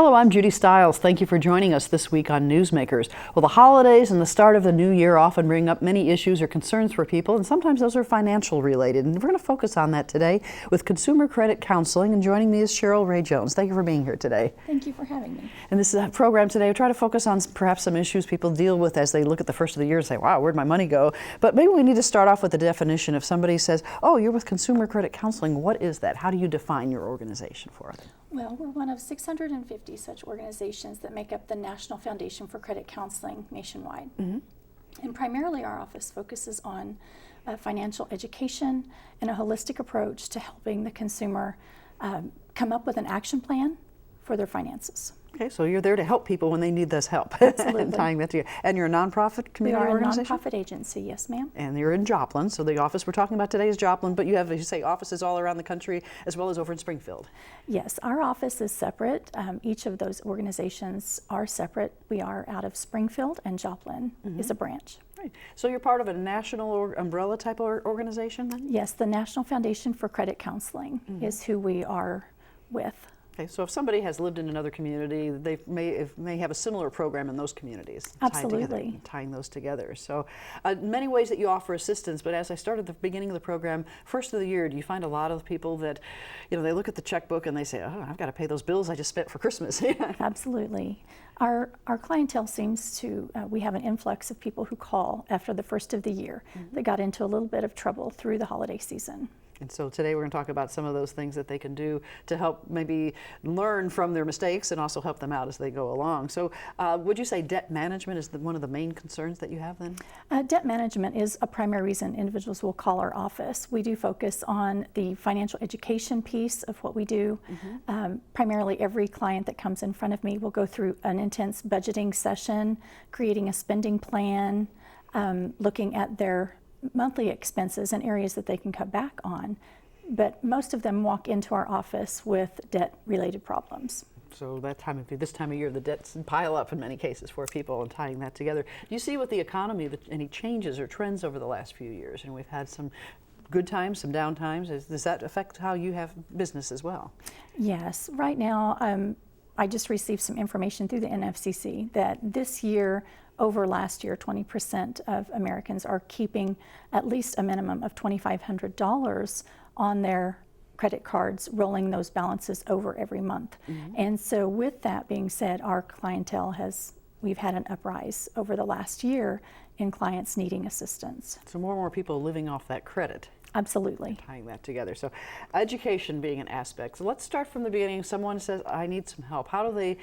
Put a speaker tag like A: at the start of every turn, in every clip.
A: Hello, I'm Judy Stiles. Thank you for joining us this week on Newsmakers. Well, the holidays and the start of the new year often bring up many issues or concerns for people, and sometimes those are financial related. And we're going to focus on that today with Consumer Credit Counseling. And joining me is Cheryl Ray Jones. Thank you for being here today.
B: Thank you for having me.
A: And this is a program today. We try to focus on perhaps some issues people deal with as they look at the first of the year and say, wow, where'd my money go? But maybe we need to start off with the definition. If somebody says, oh, you're with Consumer Credit Counseling, what is that? How do you define your organization for it?
B: Well, we're one of 650 such organizations that make up the National Foundation for Credit Counseling nationwide. Mm-hmm. And primarily our office focuses on financial education and a holistic approach to helping the consumer come up with an action plan for their finances.
A: Okay, so you're there to help people when they need this help.
B: Absolutely.
A: And tying that together. And you're a nonprofit community organization?
B: We are a nonprofit agency, yes ma'am.
A: And you're in Joplin, so the office we're talking about today is Joplin, but you have, as you say, offices all around the country as well as over in Springfield.
B: Yes, our office is separate. Each of those organizations are separate. We are out of Springfield, and Joplin is a branch.
A: Right. So you're part of a national or umbrella type of organization then?
B: Yes, the National Foundation for Credit Counseling is who we are with.
A: Okay, so if somebody has lived in another community, they may have a similar program in those communities.
B: Absolutely.
A: Tying those together. So many ways that you offer assistance, but as I started at the beginning of the program, first of the year, do you find a lot of people that, you know, they look at the checkbook and they say, oh, I've got to pay those bills I just spent for Christmas?
B: Absolutely. Our clientele seems to, we have an influx of people who call after the first of the year that got into a little bit of trouble through the holiday season.
A: And so today we're going to talk about some of those things that they can do to help maybe learn from their mistakes and also help them out as they go along. So would you say debt management is one of the main concerns that you have then?
B: Debt management is a primary reason individuals will call our office. We do focus on the financial education piece of what we do. Primarily every client that comes in front of me will go through an intense budgeting session, creating a spending plan, looking at their monthly expenses and areas that they can cut back on, but most of them walk into our office with debt-related problems.
A: So this time of year, the debts pile up in many cases for people, and tying that together. Do you see with the economy any changes or trends over the last few years? And we've had some good times, some down times. Does that affect how you have business as well?
B: Yes. Right now, I just received some information through the NFCC that this year over last year, 20% of Americans are keeping at least a minimum of $2,500 on their credit cards, rolling those balances over every month. And so with that being said, our clientele we've had an uprise over the last year in clients needing assistance.
A: So more and more people living off that credit.
B: Absolutely.
A: Tying that together. So education being an aspect. So let's start from the beginning. Someone says, I need some help. How do they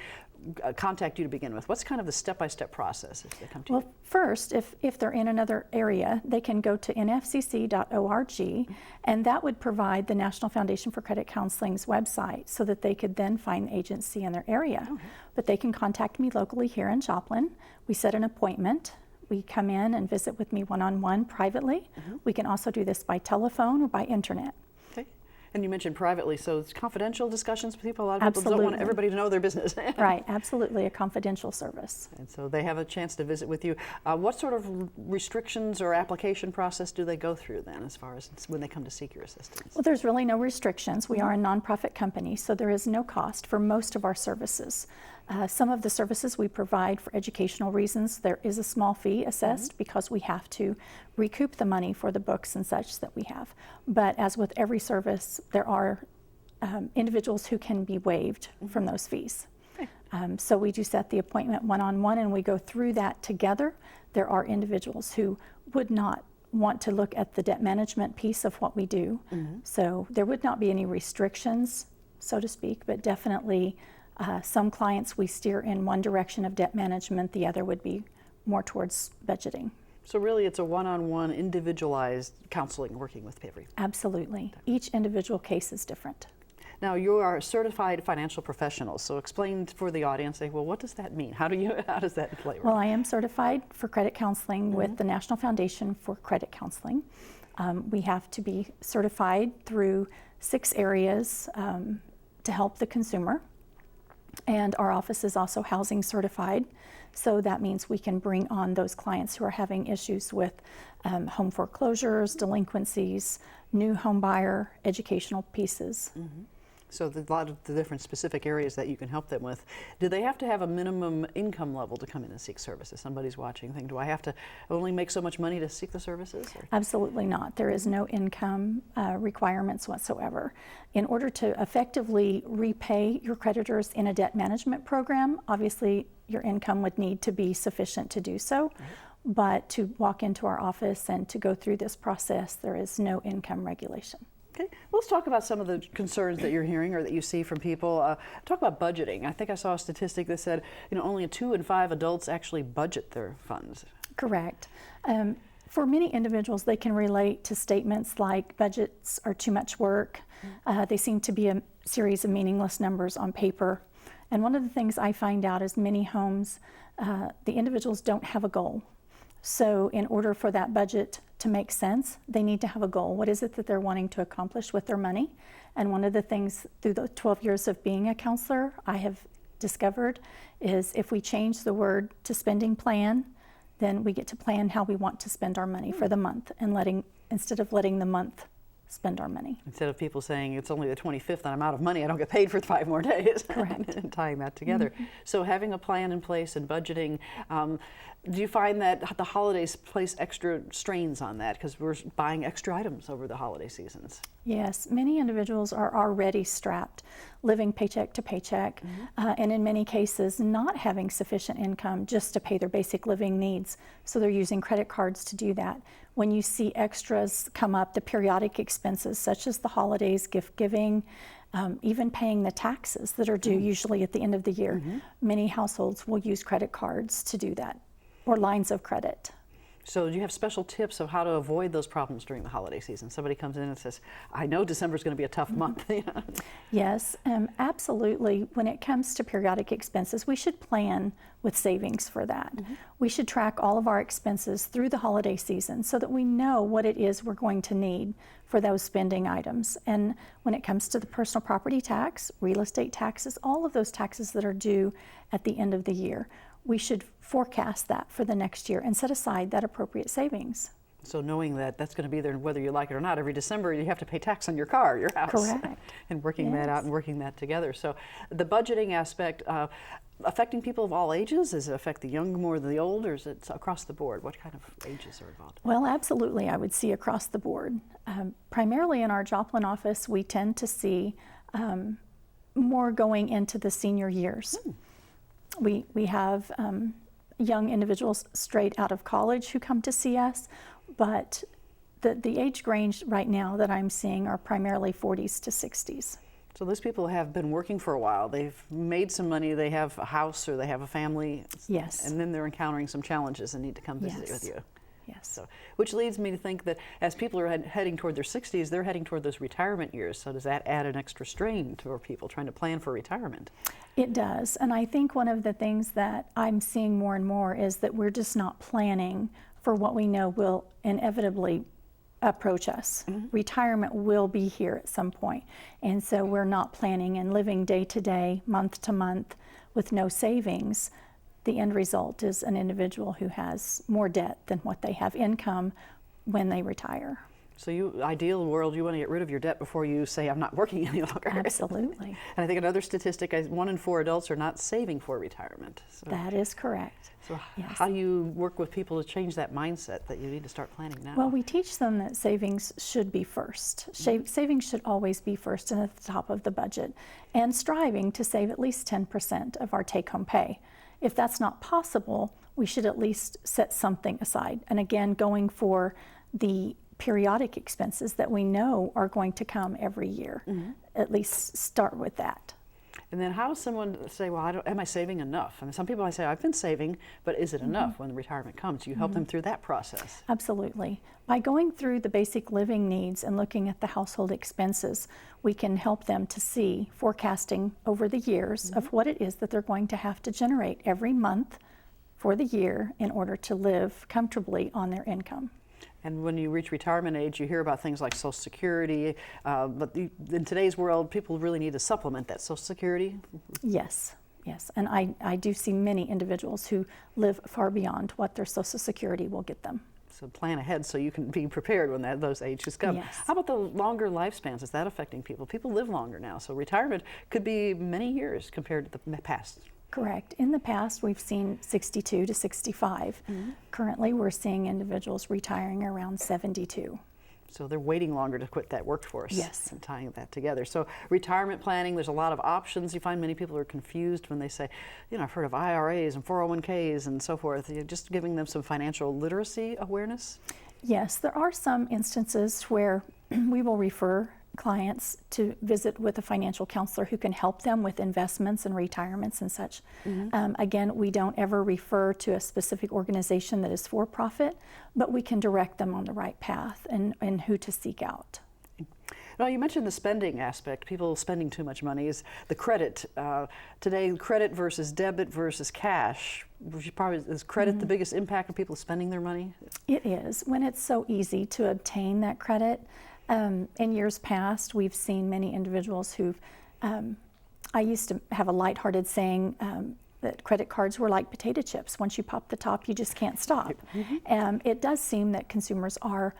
A: contact you to begin with? What's kind of the step-by-step process as they come to you?
B: Well, first, if they're in another area, they can go to nfcc.org, and that would provide the National Foundation for Credit Counseling's website so that they could then find agency in their area. Okay. But they can contact me locally here in Joplin. We set an appointment. We come in and visit with me one-on-one privately. We can also do this by telephone or by internet.
A: Okay. And you mentioned privately, so it's confidential discussions with people. A lot of people don't want everybody to know their business.
B: Right, absolutely, a confidential service.
A: And so they have a chance to visit with you. What sort of restrictions or application process do they go through then as far as when they come to seek your assistance?
B: Well, there's really no restrictions. We are a nonprofit company, so there is no cost for most of our services. Some of the services we provide for educational reasons, there is a small fee assessed because we have to recoup the money for the books and such that we have. But as with every service, there are individuals who can be waived from those fees. Okay. So we do set the appointment one-on-one and we go through that together. There are individuals who would not want to look at the debt management piece of what we do. So there would not be any restrictions, so to speak, but definitely some clients we steer in one direction of debt management, the other would be more towards budgeting.
A: So really it's a one-on-one individualized counseling working with every.
B: Absolutely. Each individual case is different.
A: Now you are a certified financial professional, so explain for the audience, say, well, what does that mean? How does that play?
B: Well, I am certified for credit counseling with the National Foundation for Credit Counseling. We have to be certified through 6 areas to help the consumer. And our office is also housing certified, so that means we can bring on those clients who are having issues with home foreclosures, delinquencies, new home buyer, educational pieces.
A: So there's a lot of the different specific areas that you can help them with. Do they have to have a minimum income level to come in and seek services? Somebody's watching, think, do I have to only make so much money to seek the services? Or?
B: Absolutely not. There is no income requirements whatsoever. In order to effectively repay your creditors in a debt management program, obviously your income would need to be sufficient to do so. Right. But to walk into our office and to go through this process, there is no income regulation.
A: Okay, let's talk about some of the concerns that you're hearing or that you see from people. Talk about budgeting. I think I saw a statistic that said, only 2 in 5 adults actually budget their funds.
B: Correct. For many individuals, they can relate to statements like budgets are too much work. They seem to be a series of meaningless numbers on paper. And one of the things I find out is many homes, the individuals don't have a goal. So in order for that budget to make sense, they need to have a goal. What is it that they're wanting to accomplish with their money? And one of the things through the 12 years of being a counselor I have discovered is if we change the word to spending plan, then we get to plan how we want to spend our money for the month, and instead of letting the month spend our money.
A: Instead of people saying it's only the 25th and I'm out of money, I don't get paid for 5 more days.
B: Correct.
A: And tying that together. Mm-hmm. So having a plan in place and budgeting, do you find that the holidays place extra strains on that because we're buying extra items over the holiday seasons?
B: Yes, many individuals are already strapped, living paycheck to paycheck, and in many cases not having sufficient income just to pay their basic living needs. So they're using credit cards to do that. When you see extras come up, the periodic expenses such as the holidays, gift giving, even paying the taxes that are due usually at the end of the year, many households will use credit cards to do that, or lines of credit.
A: So do you have special tips of how to avoid those problems during the holiday season? Somebody comes in and says, I know December is going to be a tough month.
B: Yes, absolutely. When it comes to periodic expenses, we should plan with savings for that. We should track all of our expenses through the holiday season so that we know what it is we're going to need for those spending items. And when it comes to the personal property tax, real estate taxes, all of those taxes that are due at the end of the year, we should forecast that for the next year and set aside that appropriate savings.
A: So knowing that that's going to be there whether you like it or not, every December you have to pay tax on your car, your house.
B: Correct.
A: And working that out and working that together. So the budgeting aspect, affecting people of all ages? Does it affect the young more than the old, or is it across the board? What kind of ages are involved?
B: Well, absolutely, I would see across the board. Primarily in our Joplin office, we tend to see more going into the senior years. We have young individuals straight out of college who come to see us, but the age range right now that I'm seeing are primarily 40s to 60s.
A: So those people have been working for a while. They've made some money, they have a house or they have a family.
B: Yes.
A: And then they're encountering some challenges and need to come visit with you.
B: Yes.
A: So, which leads me to think that as people are heading toward their 60s, they're heading toward those retirement years. So does that add an extra strain to people trying to plan for retirement?
B: It does. And I think one of the things that I'm seeing more and more is that we're just not planning for what we know will inevitably approach us. Retirement will be here at some point. And so we're not planning and living day to day, month to month with no savings. The end result is an individual who has more debt than what they have income when they retire.
A: So ideal world, you want to get rid of your debt before you say, I'm not working any longer.
B: Absolutely.
A: And I think another statistic is 1 in 4 adults are not saving for retirement. So,
B: that is correct.
A: So
B: yes.
A: How do you work with people to change that mindset that you need to start planning now?
B: Well, we teach them that savings should be first. Savings should always be first and at the top of the budget, and striving to save at least 10% of our take-home pay. If that's not possible, we should at least set something aside. And again, going for the periodic expenses that we know are going to come every year. At least start with that.
A: And then how does someone say, well, am I saving enough? I mean, some people might say, I've been saving, but is it enough when the retirement comes? You help them through that process.
B: Absolutely. By going through the basic living needs and looking at the household expenses, we can help them to see, forecasting over the years of what it is that they're going to have to generate every month for the year in order to live comfortably on their income.
A: And when you reach retirement age, you hear about things like Social Security, but in today's world, people really need to supplement that Social Security.
B: Yes, yes. And I do see many individuals who live far beyond what their Social Security will get them.
A: So plan ahead so you can be prepared when those ages come.
B: Yes.
A: How about the longer lifespans? Is that affecting people? People live longer now, so retirement could be many years compared to the past.
B: Correct. In the past, we've seen 62 to 65. Currently, we're seeing individuals retiring around 72.
A: So they're waiting longer to quit that workforce.
B: Yes.
A: And tying that together. So retirement planning, there's a lot of options. You find many people are confused when they say, I've heard of IRAs and 401ks and so forth. You're just giving them some financial literacy awareness?
B: Yes, there are some instances where we will refer clients to visit with a financial counselor who can help them with investments and retirements and such. Again, we don't ever refer to a specific organization that is for profit, but we can direct them on the right path and who to seek out.
A: Now, you mentioned the spending aspect, people spending too much money. Is the credit, today credit versus debit versus cash, is credit the biggest impact of people spending their money?
B: It is. When it's so easy to obtain that credit, in years past, we've seen many individuals who've, I used to have a lighthearted saying that credit cards were like potato chips. Once you pop the top, you just can't stop. It does seem that consumers are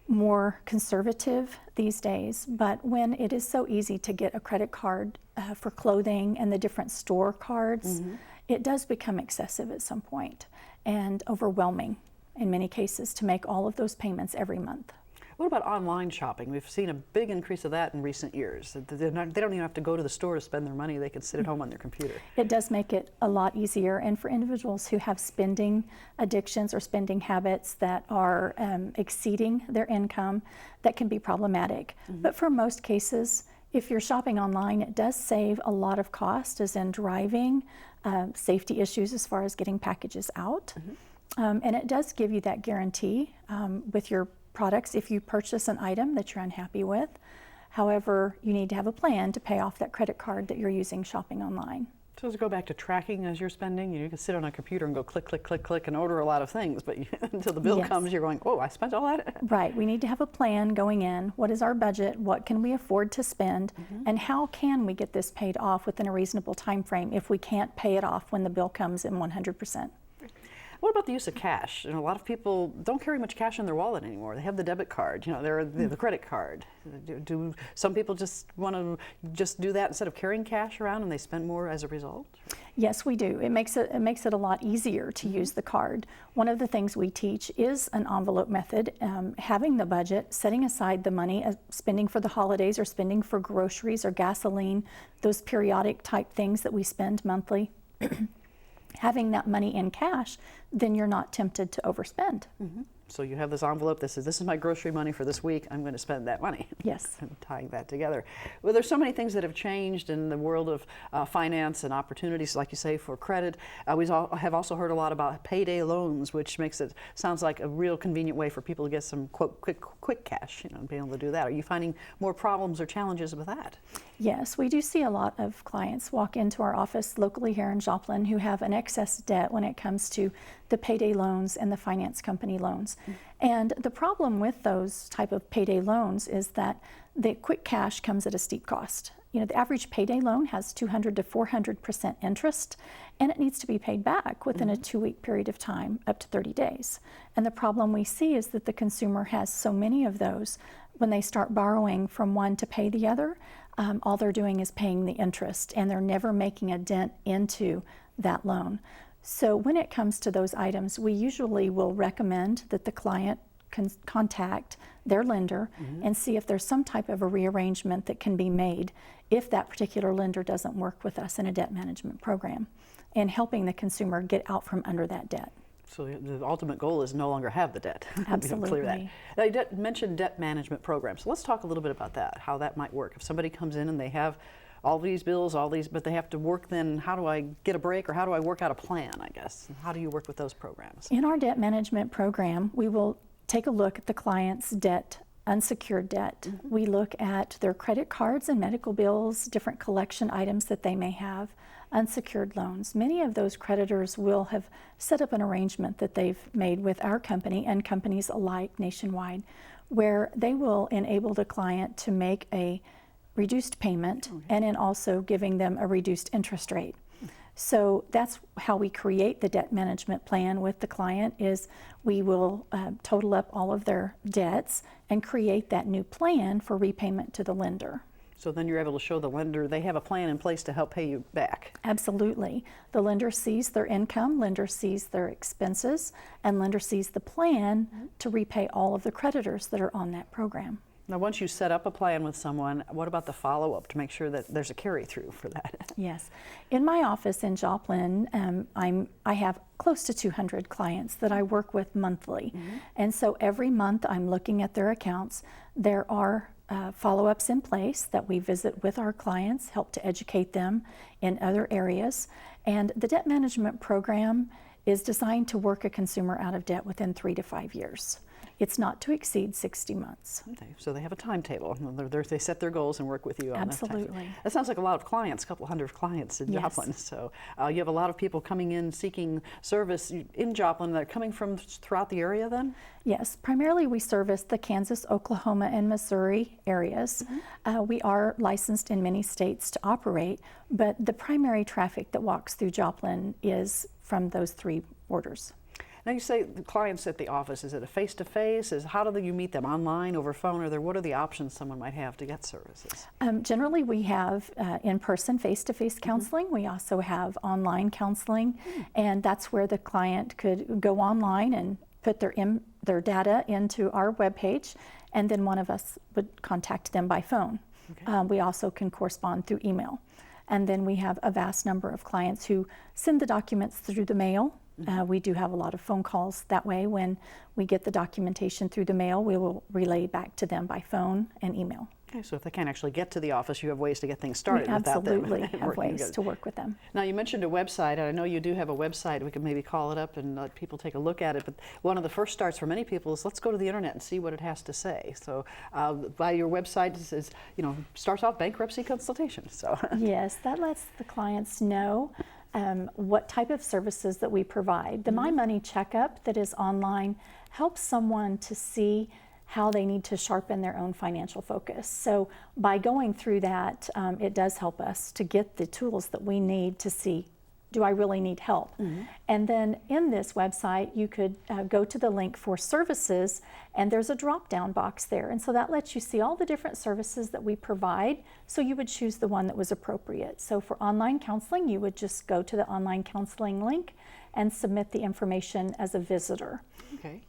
B: more conservative these days, but when it is so easy to get a credit card for clothing and the different store cards, it does become excessive at some point and overwhelming in many cases to make all of those payments every month.
A: What about online shopping? We've seen a big increase of that in recent years. They don't even have to go to the store to spend their money. They can sit at home on their computer.
B: It does make it a lot easier, and for individuals who have spending addictions or spending habits that are exceeding their income, that can be problematic. But for most cases, if you're shopping online, it does save a lot of cost, as in driving, safety issues as far as getting packages out. And it does give you that guarantee with your products if you purchase an item that you're unhappy with. However, you need to have a plan to pay off that credit card that you're using shopping online.
A: So to go back to tracking as you're spending, you can sit on a computer and go click, click, click, click and order a lot of things, but until the bill comes, you're going, oh, I spent all that?
B: Right. We need to have a plan going in. What is our budget? What can we afford to spend? And how can we get this paid off within a reasonable time frame if we can't pay it off when the bill comes in 100%?
A: What about the use of cash? A lot of people don't carry much cash in their wallet anymore. They have the debit card, they're the credit card. Do some people just want to just do that instead of carrying cash around and they spend more as a result?
B: Yes, we do. It makes it a lot easier to use the card. One of the things we teach is an envelope method, having the budget, setting aside the money, spending for the holidays or spending for groceries or gasoline, those periodic type things that we spend monthly. Having that money in cash, then you're not tempted to overspend.
A: So you have this envelope that says, this is my grocery money for this week, I'm going to spend that money.
B: Yes.
A: And tying that together. Well, there's so many things that have changed in the world of finance and opportunities, like you say, for credit. We have also heard a lot about payday loans, which sounds like a real convenient way for people to get some, quote, quick cash, and be able to do that. Are you finding more problems or challenges with that?
B: Yes, we do see a lot of clients walk into our office locally here in Joplin who have an excess debt when it comes to the payday loans and the finance company loans. And the problem with those type of payday loans is that the quick cash comes at a steep cost. The average payday loan has 200 to 400% interest, and it needs to be paid back within a 2-week period of time, up to 30 days. And the problem we see is that the consumer has so many of those, when they start borrowing from one to pay the other, all they're doing is paying the interest, and they're never making a dent into that loan. So when it comes to those items, we usually will recommend that the client contact their lender and see if there's some type of a rearrangement that can be made if that particular lender doesn't work with us in a debt management program, and helping the consumer get out from under that debt.
A: So the ultimate goal is no longer have the debt.
B: Absolutely.
A: Clear that. Now, you mentioned debt management programs. So let's talk a little bit about that, how that might work. If somebody comes in and they have all these bills, but they have to work, then how do I get a break, or how do I work out a plan, I guess? How do you work with those programs?
B: In our debt management program, we will take a look at the client's debt, unsecured debt. We look at their credit cards and medical bills, different collection items that they may have, unsecured loans. Many of those creditors will have set up an arrangement that they've made with our company and companies alike nationwide, where they will enable the client to make a reduced payment and then also giving them a reduced interest rate. So that's how we create the debt management plan with the client, is we will total up all of their debts and create that new plan for repayment to the lender.
A: So then you're able to show the lender they have a plan in place to help pay you back.
B: Absolutely. The lender sees their income, lender sees their expenses, and lender sees the plan to repay all of the creditors that are on that program.
A: Now, once you set up a plan with someone, what about the follow-up to make sure that there's a carry-through for that?
B: Yes. In my office in Joplin, I have close to 200 clients that I work with monthly. And so every month I'm looking at their accounts. There are follow-ups in place that we visit with our clients, help to educate them in other areas. And the debt management program is designed to work a consumer out of debt within 3 to 5 years. It's not to exceed 60 months.
A: Okay, so they have a timetable. They set their goals and work with you on that.
B: Absolutely.
A: That sounds like a lot of clients, a couple hundred clients in Joplin. So you have a lot of people coming in seeking service in Joplin that are coming from throughout the area then?
B: Yes, primarily we service the Kansas, Oklahoma, and Missouri areas. We are licensed in many states to operate, but the primary traffic that walks through Joplin is from those 3 borders.
A: Now you say the clients at the office, is it a face-to-face? How do you meet them, online, over phone, or what are the options someone might have to get services?
B: Generally we have in-person, face-to-face counseling. We also have online counseling, and that's where the client could go online and put their data into our webpage, and then one of us would contact them by phone. Okay. We also can correspond through email. And then we have a vast number of clients who send the documents through the mail. We do have a lot of phone calls that way. When we get the documentation through the mail, we will relay back to them by phone and email.
A: Okay, so if they can't actually get to the office, you have ways to get things started
B: we
A: without them.
B: absolutely have ways to work with them.
A: Now, you mentioned a website, and I know you do have a website. We can maybe call it up and let people take a look at it. But one of the first starts for many people is let's go to the internet and see what it has to say. So, by your website is starts off bankruptcy consultation. So
B: yes, that lets the clients know what type of services that we provide. The My Money Checkup that is online helps someone to see how they need to sharpen their own financial focus. So by going through that, it does help us to get the tools that we need to see, do I really need help? And then in this website, you could go to the link for services, and there's a drop-down box there. And so that lets you see all the different services that we provide, so you would choose the one that was appropriate. So for online counseling, you would just go to the online counseling link and submit the information as a visitor.
A: Okay.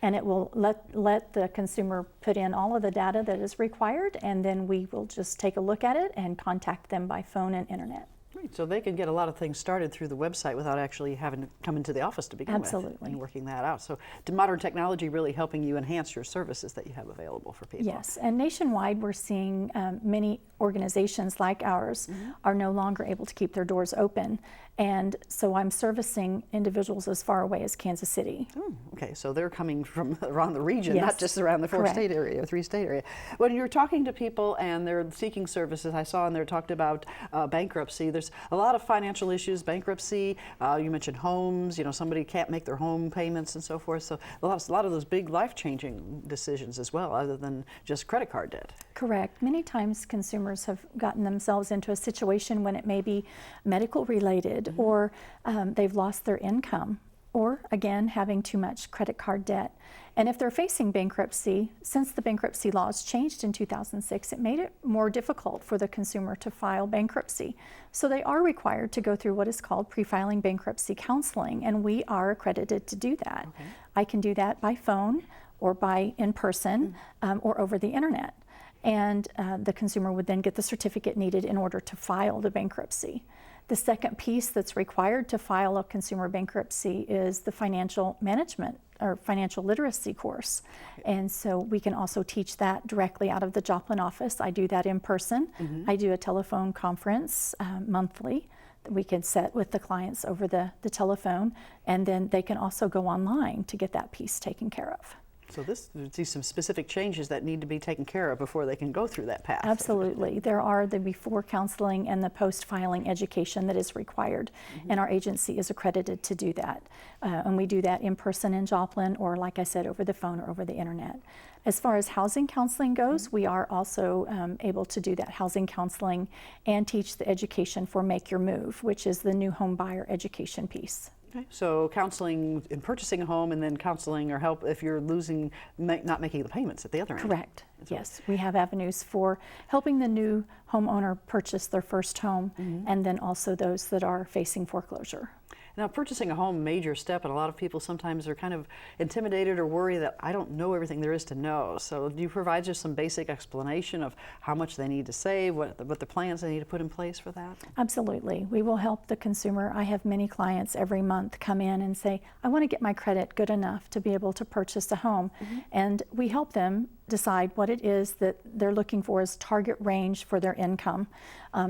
B: And it will let the consumer put in all of the data that is required, and then we will just take a look at it and contact them by phone and internet.
A: Great. So they can get a lot of things started through the website without actually having to come into the office to begin with.
B: Absolutely.
A: And working that out. So modern technology really helping you enhance your services that you have available for people.
B: Yes, and nationwide we're seeing many organizations like ours are no longer able to keep their doors open. And so I'm servicing individuals as far away as Kansas City.
A: Oh, okay, so they're coming from around the region,
B: Yes.
A: not just around the
B: Correct.
A: 4-state area, 3-state area. When you're talking to people and they're seeking services, I saw in there talked about bankruptcy. There's a lot of financial issues, bankruptcy. You mentioned homes. Somebody can't make their home payments and so forth. So a lot of those big life-changing decisions as well, other than just credit card debt.
B: Correct. Many times consumers have gotten themselves into a situation when it may be medical related, or they've lost their income, or again having too much credit card debt. And if they're facing bankruptcy, since the bankruptcy laws changed in 2006, it made it more difficult for the consumer to file bankruptcy. So they are required to go through what is called pre-filing bankruptcy counseling, and we are accredited to do that. Okay. I can do that by phone or by in person or over the internet. And the consumer would then get the certificate needed in order to file the bankruptcy. The second piece that's required to file a consumer bankruptcy is the financial management or financial literacy course. And so we can also teach that directly out of the Joplin office. I do that in person. I do a telephone conference monthly that we can set with the clients over the telephone, and then they can also go online to get that piece taken care of.
A: So this, you see some specific changes that need to be taken care of before they can go through that path.
B: Absolutely. There are the before counseling and the post-filing education that is required, and our agency is accredited to do that. And we do that in person in Joplin, or like I said, over the phone or over the internet. As far as housing counseling goes, we are also able to do that housing counseling and teach the education for Make Your Move, which is the new home buyer education piece.
A: Okay. So counseling in purchasing a home, and then counseling or help if you're not making the payments at the other end.
B: Correct. Yes, we have avenues for helping the new homeowner purchase their first home, and then also those that are facing foreclosure.
A: Now, purchasing a home, major step, and a lot of people sometimes are kind of intimidated or worry that I don't know everything there is to know. So do you provide just some basic explanation of how much they need to save, what the plans they need to put in place for that?
B: Absolutely. We will help the consumer. I have many clients every month come in and say, I want to get my credit good enough to be able to purchase a home. And we help them decide what it is that they're looking for as target range for their income.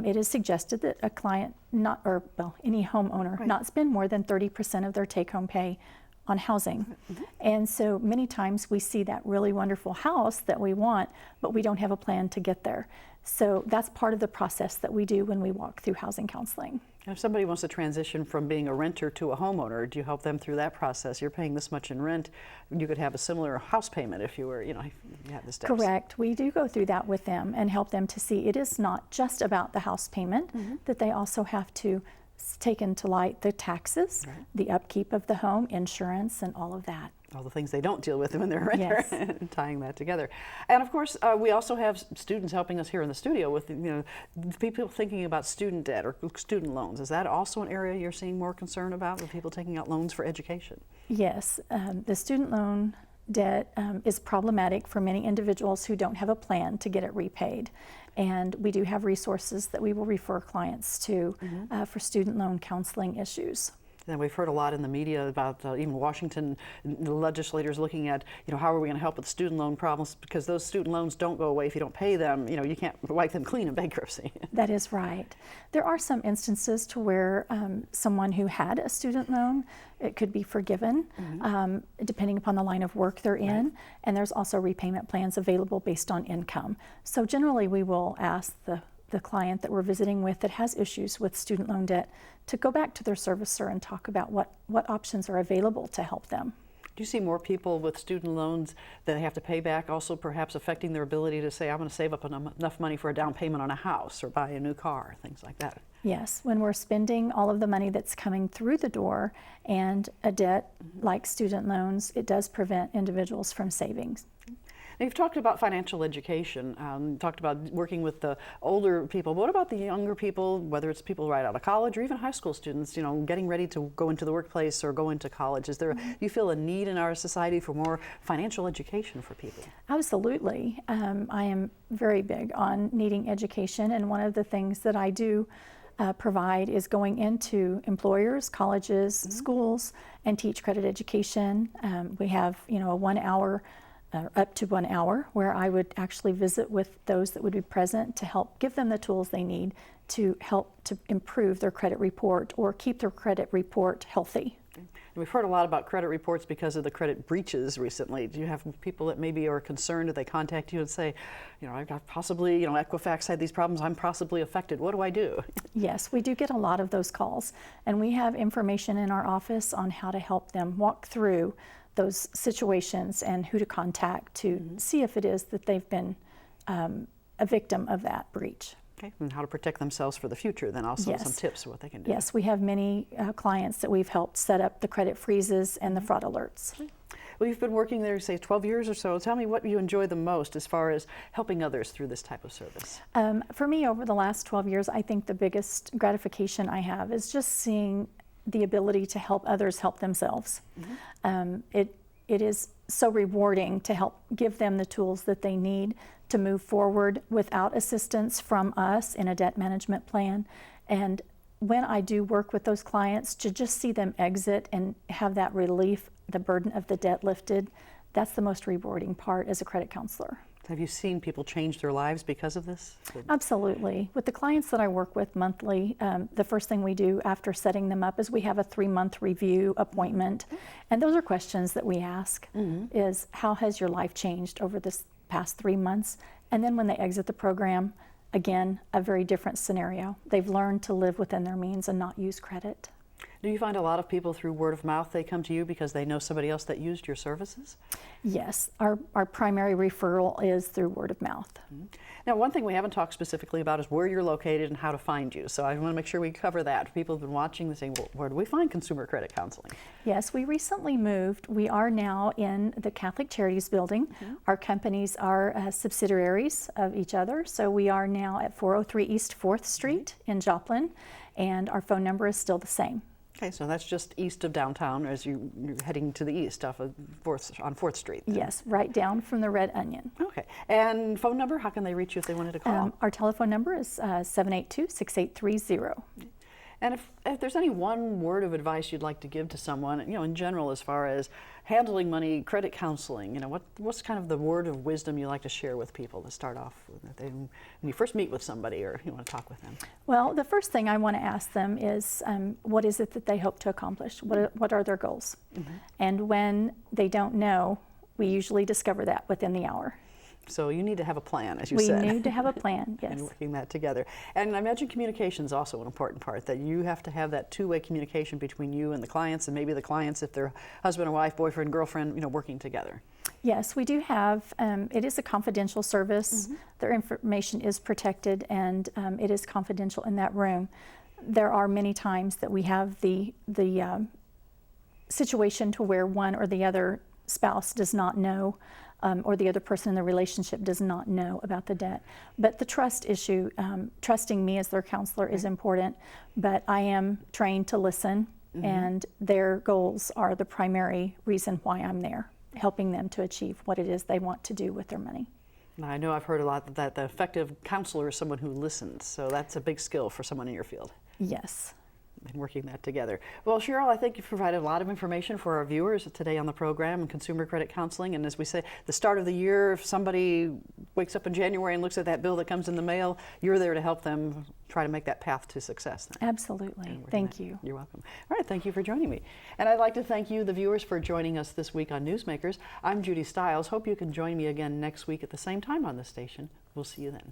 B: It is suggested that a client any homeowner not spend more than 30% of their take-home pay on housing. And so many times we see that really wonderful house that we want, but we don't have a plan to get there. So that's part of the process that we do when we walk through housing counseling.
A: If somebody wants to transition from being a renter to a homeowner, do you help them through that process? You're paying this much in rent. You could have a similar house payment if you were, you had the steps.
B: Correct. We do go through that with them and help them to see it is not just about the house payment, that they also have to take into light the taxes, the upkeep of the home, insurance, and all of that.
A: All the things they don't deal with when they're a renter,
B: Yes.
A: tying that together. And of course, we also have students helping us here in the studio with, people thinking about student debt or student loans. Is that also an area you're seeing more concern about, with people taking out loans for education?
B: Yes, the student loan debt is problematic for many individuals who don't have a plan to get it repaid. And we do have resources that we will refer clients to for student loan counseling issues.
A: And we've heard a lot in the media about even Washington, the legislators looking at, how are we going to help with student loan problems, because those student loans don't go away if you don't pay them. You can't wipe them clean in bankruptcy.
B: That is right. There are some instances to where someone who had a student loan, it could be forgiven, depending upon the line of work they're in. And there's also repayment plans available based on income. So generally we will ask the client that we're visiting with that has issues with student loan debt to go back to their servicer and talk about what options are available to help them.
A: Do you see more people with student loans that they have to pay back, also perhaps affecting their ability to say, I'm going to save up enough money for a down payment on a house or buy a new car, things like that?
B: Yes, when we're spending all of the money that's coming through the door and a debt like student loans, it does prevent individuals from savings.
A: Now, you've talked about financial education, talked about working with the older people. What about the younger people, whether it's people right out of college or even high school students, getting ready to go into the workplace or go into college? Is there, do you feel a need in our society for more financial education for people? Absolutely.
B: I am very big on needing education, and one of the things that I do provide is going into employers, colleges, schools, and teach credit education. We have, a 1 hour up to 1 hour where I would actually visit with those that would be present to help give them the tools they need to help to improve their credit report or keep their credit report healthy.
A: And we've heard a lot about credit reports because of the credit breaches recently. Do you have people that maybe are concerned that they contact you and say, I've got possibly, Equifax had these problems, I'm possibly affected, what do I do?
B: Yes, we do get a lot of those calls, and we have information in our office on how to help them walk through those situations and who to contact to see if it is that they've been a victim of that breach.
A: Okay, and how to protect themselves for the future, then also some tips of what they can do.
B: Yes, we have many clients that we've helped set up the credit freezes and the fraud alerts.
A: Well, you've been working there, say, 12 years or so. Tell me what you enjoy the most as far as helping others through this type of service.
B: For me, over the last 12 years, I think the biggest gratification I have is just seeing the ability to help others help themselves. It is so rewarding to help give them the tools that they need to move forward without assistance from us in a debt management plan. And when I do work with those clients, to just see them exit and have that relief, the burden of the debt lifted, that's the most rewarding part as a credit counselor.
A: Have you seen people change their lives because of this?
B: Absolutely. With the clients that I work with monthly, the first thing we do after setting them up is we have a 3-month review appointment. And those are questions that we ask is, how has your life changed over this past 3 months? And then when they exit the program, again, a very different scenario. They've learned to live within their means and not use credit.
A: Do you find a lot of people through word of mouth, they come to you because they know somebody else that used your services?
B: Yes, our primary referral is through word of mouth.
A: Now, one thing we haven't talked specifically about is where you're located and how to find you. So I want to make sure we cover that. People have been watching and saying, well, where do we find consumer credit counseling?
B: Yes, we recently moved. We are now in the Catholic Charities building. Our companies are subsidiaries of each other. So we are now at 403 East 4th Street in Joplin, and our phone number is still the same.
A: Okay, so that's just east of downtown as you're heading to the east off of on 4th Street. Then.
B: Yes, right down from the Red Onion.
A: Okay, and phone number, how can they reach you if they wanted to call?
B: Our telephone number is 782-6830.
A: And if there's any one word of advice you'd like to give to someone, in general, as far as handling money, credit counseling, what's kind of the word of wisdom you like to share with people to start off with when you first meet with somebody or you want to talk with them?
B: Well, the first thing I want to ask them is, what is it that they hope to accomplish? What are their goals? And when they don't know, we usually discover that within the hour.
A: So you need to have a plan, as you
B: we
A: said.
B: We need to have a plan, yes.
A: And working that together. And I imagine communication is also an important part, that you have to have that two-way communication between you and the clients, and maybe the clients, if they're husband and wife, boyfriend, girlfriend, working together.
B: Yes, we do have, it is a confidential service. Their information is protected, and it is confidential in that room. There are many times that we have the situation to where one or the other spouse does not know, or the other person in the relationship does not know about the debt. But the trust issue, trusting me as their counselor is important, but I am trained to listen, and their goals are the primary reason why I'm there, helping them to achieve what it is they want to do with their money.
A: I know I've heard a lot that the effective counselor is someone who listens, so that's a big skill for someone in your field.
B: Yes.
A: And working that together. Well, Cheryl, I think you've provided a lot of information for our viewers today on the program and consumer credit counseling. And as we say, the start of the year, if somebody wakes up in January and looks at that bill that comes in the mail, you're there to help them try to make that path to success. Then.
B: Absolutely. Thank you.
A: You're welcome. All right, thank you for joining me. And I'd like to thank you, the viewers, for joining us this week on Newsmakers. I'm Judy Stiles. Hope you can join me again next week at the same time on this station. We'll see you then.